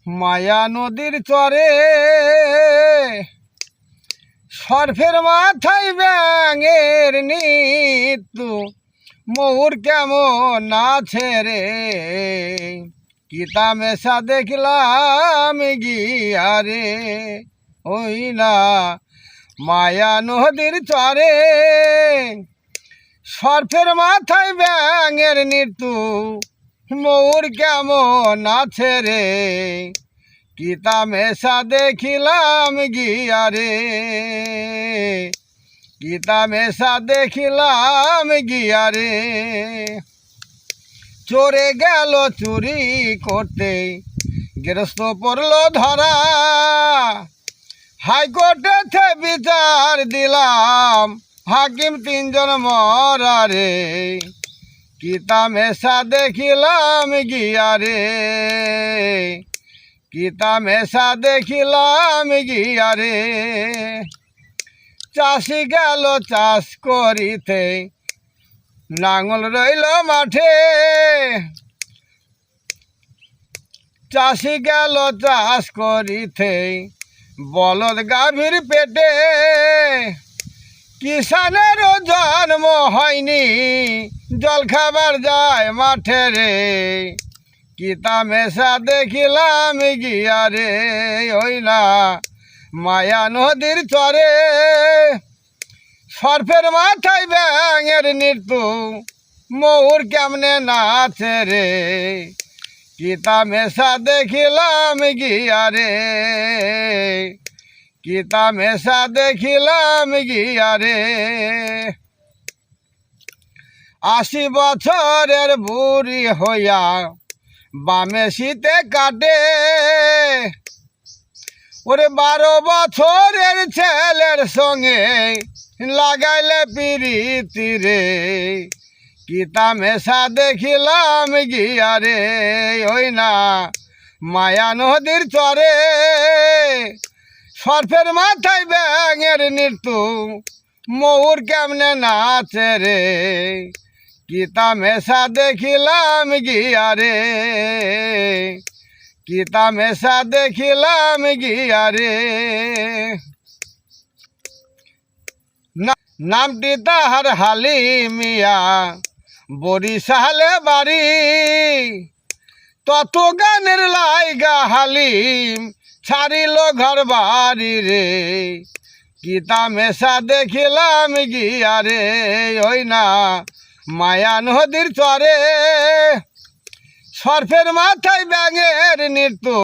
মায়া নদীর চরে সর্ফের মাথায় ব্যাঙের নৃত্য ময়ূর কেমন নাচে রে। কিতা মেশা দেখলাম গিয়ারে ওই না মায়া নদীর চরে সর্ফের মাথায় ব্যাঙের নৃত্য ময়ূর কেমন নাচে রে। কিতা মেশা দেখিলাম গিয়ারে কিতা মেশা দেখিলাম গিয়ারে। চোরে গেল চুরি করতে গৃহস্থ পড়ল ধরা হাইকোর্টে বিচার দিলাম হাকিম তিনজন মরা রে। কিতা মেশা দেখিলাম গিয়ারে কিতা মেশা দেখিলাম গিয়ারে। চাষি গেল চাষ করিতে নাঙল রইল মাঠে চাষি গেল চাষ করিতে বলদ গাভীর পেটে। কিষানেরও জন্ম হয়নি জল খাবার যায় মাঠে রে। কিতা মেশা দেখিলাম গিয়ারে ওই না মায়া নদীর চরে সর্ফের মাথায় ব্যাঙের নৃত্য ময়ূর কেমনে নাচে রে। কিতা মেশা দেখিলাম গিয়ারে কিতা মেশা দেখিলাম গিয়ারে। ৮০ বছরের বুড়ি হইয়া বামে শীতে কাটে ওরে ১২ বছরের ছেলের সঙ্গে লাগাইলে পিরিতি রে। কিতা মেশা দেখিলাম গিয়ারে ওই না মায়া নদীর চরে সর্ফের মাথায় ব্যাঙের নৃত্য ময়ূর কেমনে নাচে রে। কিতা মেশা দেখিলাম গিয়ারে কিতা মেশা দেখিলাম গিয়ারে। নামটি তাহার হালিমিয়া বরিশালে বাড়ি তত গানের লাইগা হালিম ছাড়িল ঘর বাড়ি রে। কিতা মেশা দেখিলাম গিয়ারে ওই না মায়া নদীর চরে সর্ফের মাথায় ব্যাঙের নৃত্য।